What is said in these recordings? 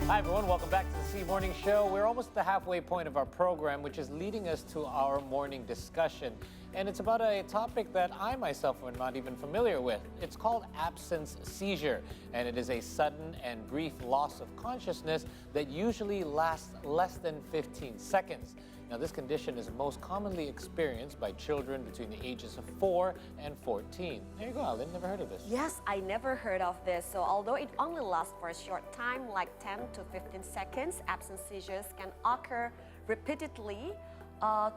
Hi, everyone. Welcome back to the C Morning Show. We're almost at the halfway point of our program, which is leading us to our morning discussion. And it's about a topic that I myself am not even familiar with. It's called absence seizure, and it is a sudden and brief loss of consciousness that usually lasts less than 15 seconds. Now, this condition is most commonly experienced by children between the ages of 4 and 14. There you go, Alan. Never heard of this. Yes, I never heard of this. So although it only lasts for a short time, like 10 to 15 seconds, absence seizures can occur repeatedly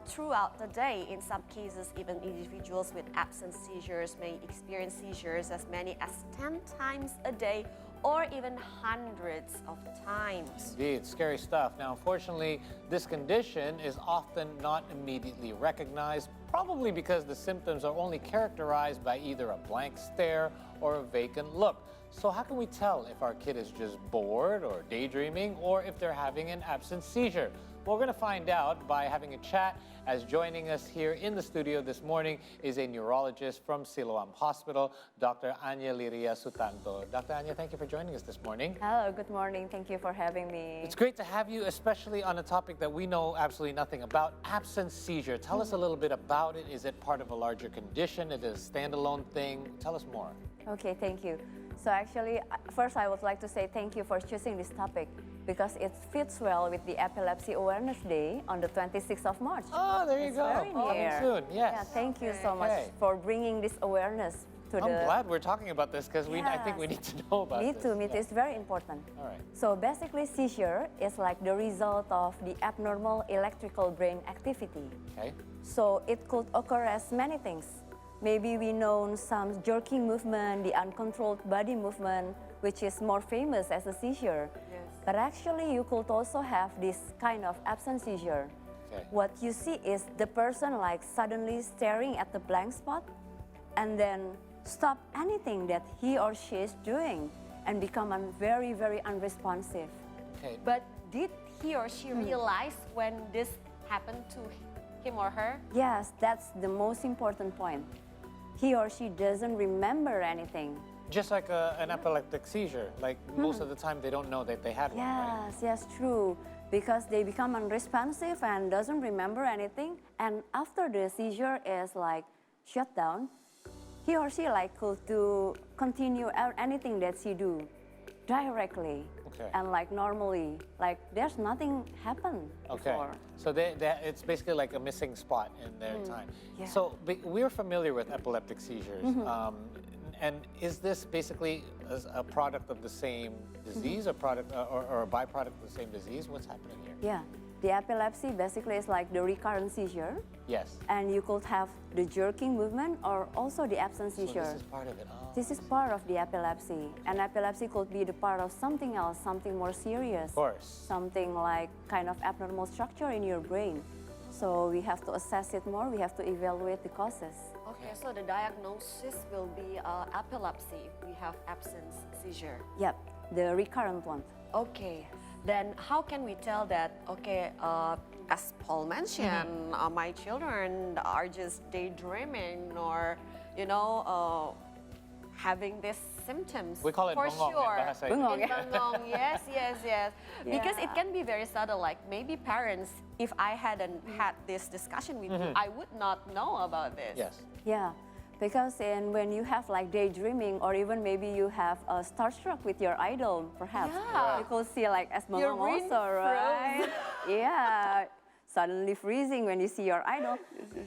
throughout the day. In some cases, even individuals with absence seizures may experience seizures as many as 10 times a day or even hundreds of times. Indeed, scary stuff. Now, unfortunately, this condition is often not immediately recognized, probably because the symptoms are only characterized by either a blank stare or a vacant look. So how can we tell if our kid is just bored or daydreaming or if they're having an absence seizure? Well, we're going to find out by having a chat, as joining us here in the studio this morning is a neurologist from Siloam Hospital, Dr. Anyeliria Sutanto. Dr. Anya, thank you for joining us this morning. Hello, good morning. Thank you for having me. It's great to have you, especially on a topic that we know absolutely nothing about, absence seizure. Tell us a little bit about it. Is it part of a larger condition? Is it a standalone thing? Tell us more. Okay, thank you. So actually, first I would like to say thank you for choosing this topic because it fits well with the Epilepsy Awareness Day on the 26th of March. Oh, there you go. Very near. Coming soon, yes. Yeah, thank you so much for bringing this awareness to I'm glad we're talking about this because I think we need to know about Me this. too, it's very important. All right. So basically seizure is like the result of the abnormal electrical brain activity. Okay. So it could occur as many things. Maybe we know some jerking movement, the uncontrolled body movement, which is more famous as a seizure. Yes. But actually you could also have this kind of absence seizure. Okay. What you see is the person like suddenly staring at the blank spot and then stop anything that he or she is doing and become very, very unresponsive. Okay. But did he or she realize when this happened to him or her? Yes, that's the most important point. He or she doesn't remember anything. Just like an epileptic seizure, like most of the time they don't know that they had one, right? Yes, yes, true. Because they become unresponsive and doesn't remember anything. And after the seizure is like shut down, he or she like could to continue anything that she do directly. Okay. And like normally, like there's nothing happened before. So it's basically like a missing spot in their time. Yeah. So we're familiar with epileptic seizures. And is this basically a product of the same disease, a product or a byproduct of the same disease? What's happening here? Yeah, the epilepsy basically is like the recurrent seizure. Yes. And you could have the jerking movement or also the absence seizure. So this is part of it. Oh. This is part of the epilepsy. And epilepsy could be the part of something else, something more serious. Of course. Something like kind of abnormal structure in your brain. So we have to assess it more, we have to evaluate the causes. Okay, so the diagnosis will be epilepsy if we have absence seizure. Yep, the recurrent one. Okay, then how can we tell that, okay, as Paul mentioned, my children are just daydreaming or, you know, having these symptoms. We call it for bengong sure. in Bahasa Bengong, In bengong, yes, yes, yes. Because it Yeah. can be very subtle, like maybe parents, if I hadn't had this discussion with you, I would not know about this. Yes. Yeah, because when you have like daydreaming or even maybe you have a starstruck with your idol, perhaps. Yeah. You could see like as Your mom brain also, right? Yeah, suddenly freezing when you see your idol.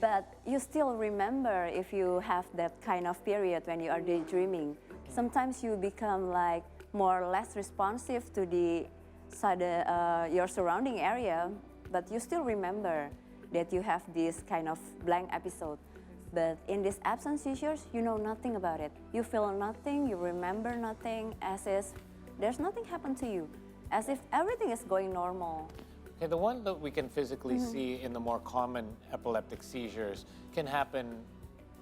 But you still remember if you have that kind of period when you are daydreaming. Sometimes you become like more or less responsive to your surrounding area, but you still remember that you have this kind of blank episode. But in these absence seizures, you know nothing about it. You feel nothing, you remember nothing, as if there's nothing happened to you, as if everything is going normal. Okay, the one that we can physically see in the more common epileptic seizures can happen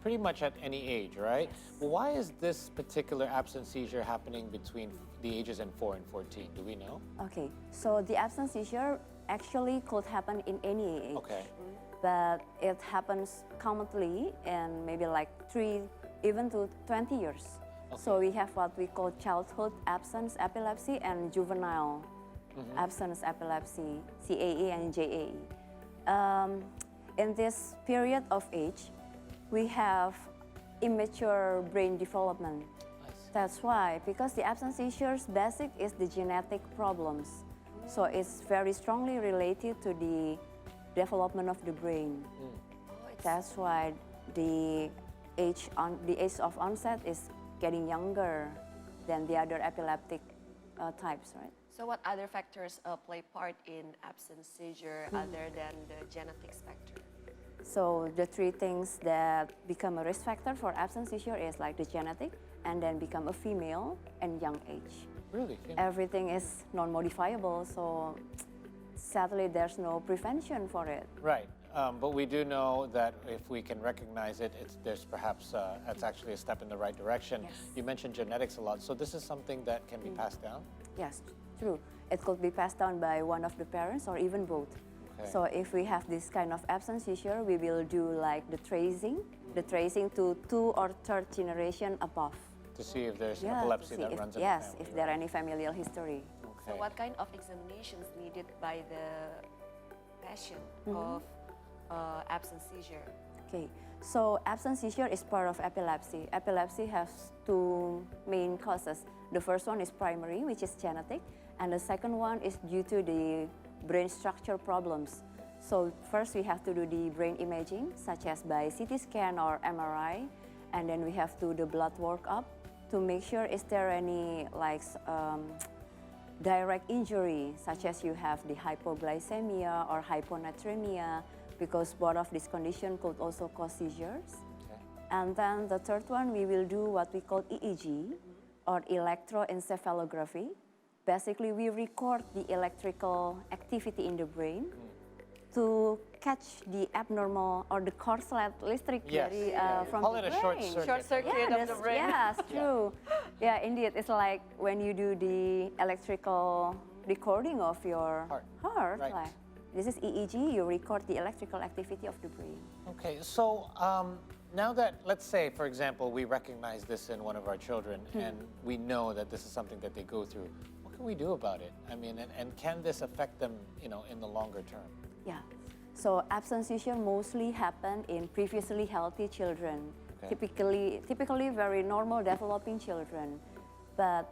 pretty much at any age, right? Well, why is this particular absence seizure happening between the ages of 4 and 14? Do we know? Okay, so the absence seizure actually could happen in any age. Okay. But it happens commonly in maybe like 3 even to 20 years. Okay. So we have what we call childhood absence epilepsy and juvenile absence epilepsy, CAE and JAE. In this period of age, we have immature brain development. That's why, because the absence seizures basic is the genetic problems. So it's very strongly related to the development of the brain. That's why the age of onset is getting younger than the other epileptic types, right? So what other factors play part in absence seizure other than the genetics factor? So the three things that become a risk factor for absence seizure is like the genetic, and then become a female and young age. Really? Everything is non-modifiable, so sadly there's no prevention for it. Right. But we do know that if we can recognize it, there's perhaps it's actually a step in the right direction. Yes. You mentioned genetics a lot, so this is something that can be passed down? Yes, true. It could be passed down by one of the parents or even both. Okay. So if we have this kind of absence seizure, we will do like the tracing to 2 or 3rd generation above. To see if there's Yeah, epilepsy to see that if, runs in yes, the family. if there are any familial history. So what kind of examinations needed by the patient of absence seizure? Okay, so absence seizure is part of epilepsy. Epilepsy has 2 main causes. The first one is primary, which is genetic, and the second one is due to the brain structure problems. So first we have to do the brain imaging, such as by CT scan or MRI, and then we have to do blood workup to make sure is there any like direct injury, such as you have the hypoglycemia or hyponatremia, because both of these conditions could also cause seizures. Okay. And then the third one, we will do what we call EEG, or electroencephalography. Basically, we record the electrical activity in the brain to catch the abnormal or the korslet listrik Yes. from Call the it a brain. short circuit. Short circuit of the brain. Yes, true. Yeah, indeed. It's like when you do the electrical recording of your heart. Right. Like, this is EEG, you record the electrical activity of the brain. Okay, so now that, let's say, for example, we recognize this in one of our children and we know that this is something that they go through, what can we do about it? I mean, and can this affect them, in the longer term? Yeah. So absence seizure mostly happen in previously healthy children, Okay. typically very normal developing children. But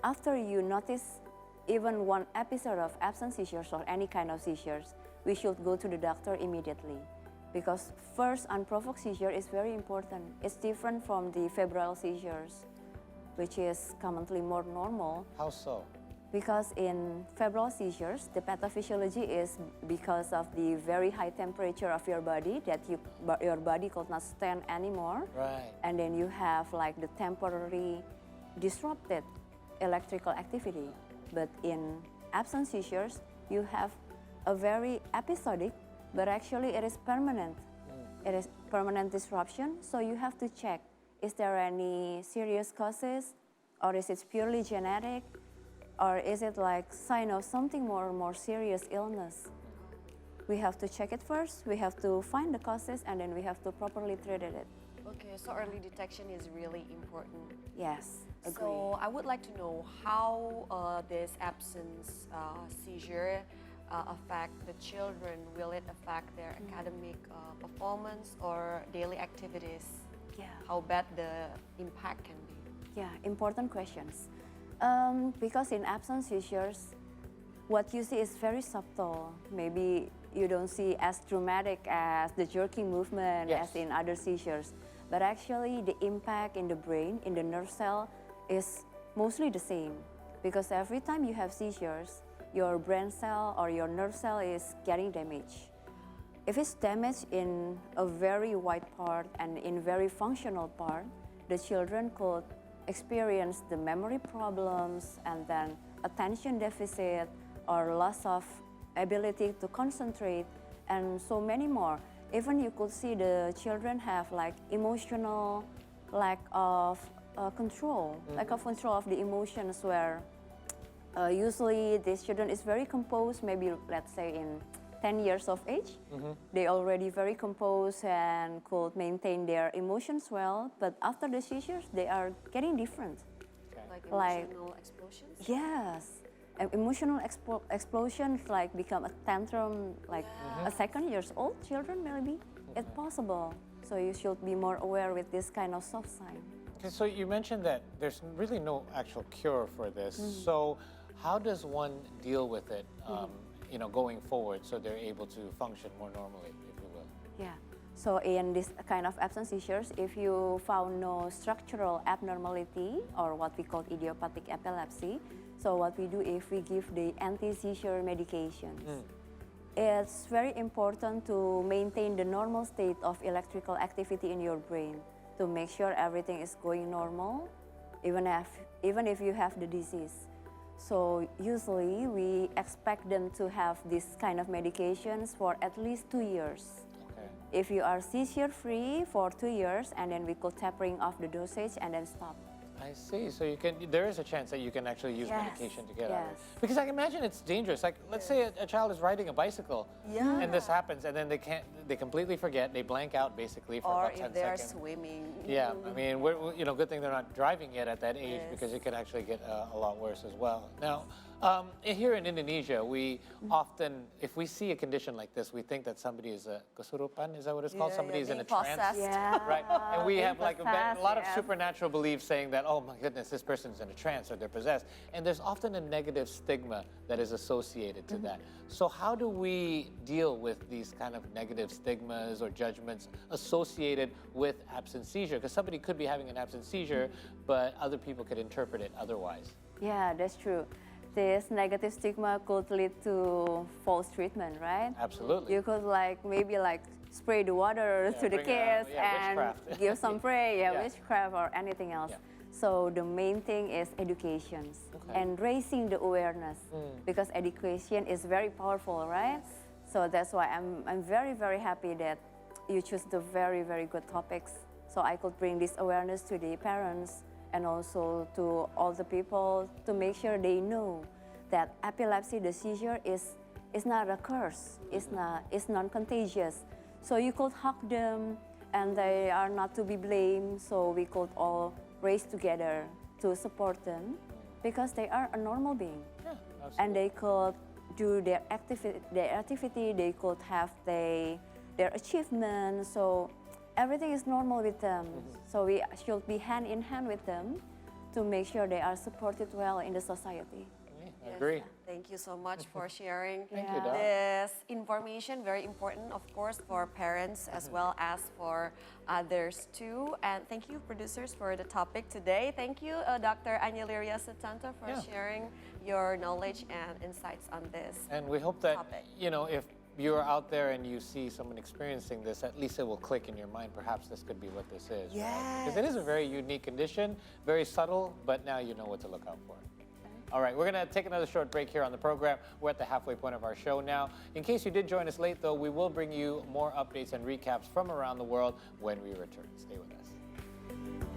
after you notice even one episode of absence seizures or any kind of seizures, we should go to the doctor immediately. Because first unprovoked seizure is very important. It's different from the febrile seizures, which is commonly more normal. How so? Because in febrile seizures, the pathophysiology is because of the very high temperature of your body that your body could not stand anymore. Right. And then you have like the temporary disrupted electrical activity. But in absence seizures, you have a very episodic, but actually it is permanent. It is permanent disruption, so you have to check, is there any serious causes, or is it purely genetic, or is it like sign of something more serious illness? We have to check it first, we have to find the causes, and then we have to properly treat it. Okay, so early detection is really important. Yes, agree. So I would like to know how this absence seizure affect the children. Will it affect their academic performance or daily activities? Yeah. How bad the impact can be? Yeah, important questions. Because in absence seizures, what you see is very subtle. Maybe you don't see as dramatic as the jerking movement Yes. as in other seizures. But actually the impact in the brain, in the nerve cell, is mostly the same. Because every time you have seizures, your brain cell or your nerve cell is getting damaged. If it's damaged in a very wide part and in very functional part, the children could experience the memory problems and then attention deficit or loss of ability to concentrate and so many more. Even you could see the children have like emotional lack of control, lack of control of the emotions where usually this children is very composed, maybe let's say in 10 years of age, they already very composed and could maintain their emotions well, but after the seizures, they are getting different. Like Like- emotional explosions? Yes, emotional explosions like become a tantrum like a second years old children maybe. It's possible. So you should be more aware with this kind of soft sign. Okay, so you mentioned that there's really no actual cure for this. So how does one deal with it, going forward, so they're able to function more normally, if you will? Yeah. So in this kind of absence seizures, if you found no structural abnormality or what we call idiopathic epilepsy, so what we do if we give the anti-seizure medications. It's very important to maintain the normal state of electrical activity in your brain to make sure everything is going normal, even if you have the disease. So usually we expect them to have this kind of medications for at least 2 years. Okay. If you are seizure free for 2 years, and then we go tapering off the dosage and then stop. I see. So there is a chance that you can actually use medication to get out of it. Yes. Because I can imagine it's dangerous. Like, let's say a child is riding a bicycle, Yeah. and this happens, and then they completely forget, they blank out basically for Or about 10 if they're seconds. swimming. Yeah, I mean, good thing they're not driving yet at that age, Yes. because it could actually get a lot worse as well. Now, here in Indonesia, we often, if we see a condition like this, we think that somebody is a kesurupan, is that what it's called? Yeah, Somebody is in a being trance. possessed. Yeah. Right, and we being have like a possessed, lot of yes. supernatural beliefs saying that, oh my goodness, this person's in a trance or they're possessed. And there's often a negative stigma that is associated to that. So how do we deal with these kind of negative stigmas or judgments associated with absent seizure? Because somebody could be having an absent seizure, but other people could interpret it otherwise. Yeah, that's true. This negative stigma could lead to false treatment, right? Absolutely. You could maybe spray the water to the bring, kids yeah, and witchcraft. give some prayer, Yeah. witchcraft or anything else. Yeah. So the main thing is education and raising the awareness because education is very powerful, right? So that's why I'm very, very happy that you choose the very, very good topics. So I could bring this awareness to the parents and also to all the people to make sure they know that epilepsy, the seizure, is not a curse. It's non-contagious. So you could hug them and they are not to be blamed. So we could all race together to support them because they are a normal being. Yeah, absolutely. And they could do their activity, they could have their achievements. So everything is normal with them. So we should be hand in hand with them to make sure they are supported well in the society. I agree. Thank you so much for sharing Thank you, Doc. this information. Very important, of course, for parents as well as for others too. And thank you, producers, for the topic today. Thank you, Dr. Anyeliria Sutanto, for sharing your knowledge and insights on this. And we hope that, topic. if you're out there and you see someone experiencing this, at least it will click in your mind. Perhaps this could be what this is. Because it is a very unique condition, very subtle, but now you know what to look out for. All right, we're going to take another short break here on the program. We're at the halfway point of our show now. In case you did join us late, though, we will bring you more updates and recaps from around the world when we return. Stay with us.